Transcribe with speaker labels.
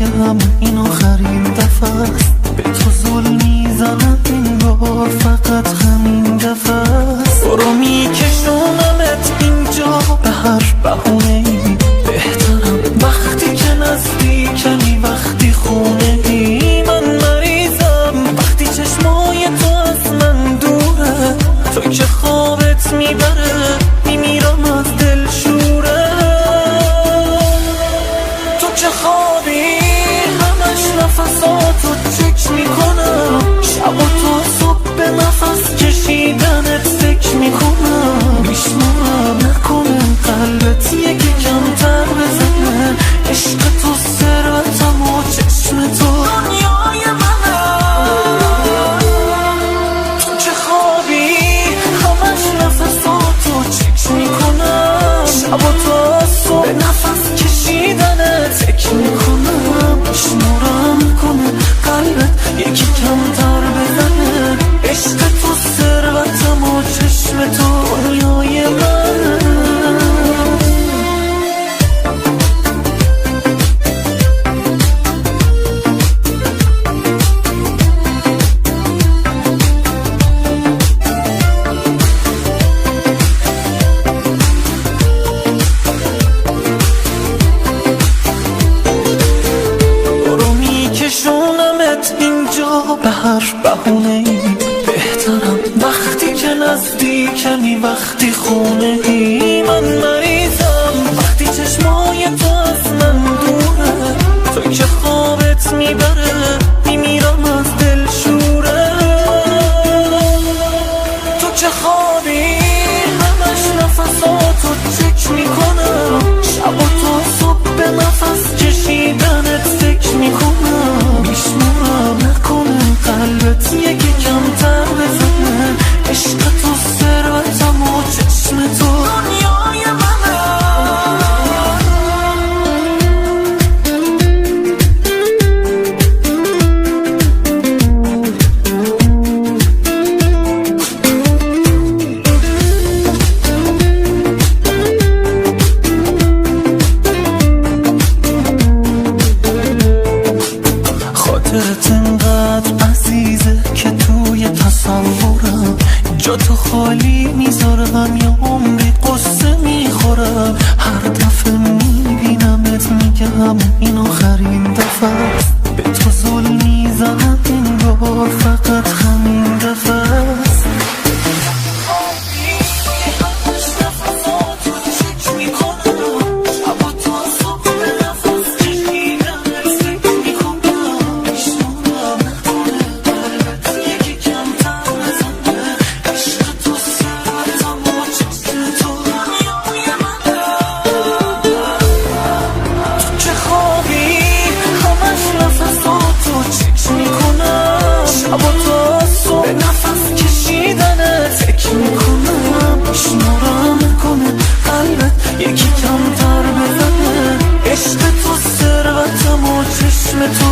Speaker 1: میگم این آخرین دفعه است، به تو ظلم میزنم انگار فقط همین دفعه است. برو میکشونمت اینجا به هر بهونه‌ای، بهترم وقتی که نزدیکمی وقتی خونه‌ای. من مریضم وقتی چشمای تو از من دوره، تو که خوابت میبره میمیرم از دلشوره. تو که خوابی همش نفساتو چک میکنم، شب و تا صبح به نفس کشیدنت فکر میکنم. میشنم نکنه قلبت یکی کمتر بزنه، عشق تو ثروتم و چشم تو دنیای منه. تو که خوابی همش نفساتو چک میکنم، شب و تا صبح به نفس کشیدنت فکر میکنم. میشنم کنه قلبت یکی کمتر بزنه، عشق تو ثروتم و چشم تو دنیای منه. برو میکشونمت اینجا به هر بهونه‌ای، بهترم وقتی که نزدیکمی وقتی خونه‌ای. من مریضم وقتی چشمای تو از من دوره، تو که خوابت میبره میمیرم از دلشوره. تو که خوابی همش نفساتو چک میکنم، شب و تا صبح به نفس کشیدنت فکر میکنم. میشنم نکنه قلبت یکی کمتر بزنه، عشق تو ثروتم و چشم تو دنیای منه. خاطرت انقدر عزیزه که توی تصورم، جا تو خالی میذارم یا عمری قصه میخورم. هر دفعه میبینمت میگم این آخرین دفعه است، به تو ظلم میزنم انگار فقط همین دفعه است. به نفس کشیدنت فکر میکنم. میشنم کنه قلبت یکی کمتر بزنه، عشق تو ثروتم و چشم تو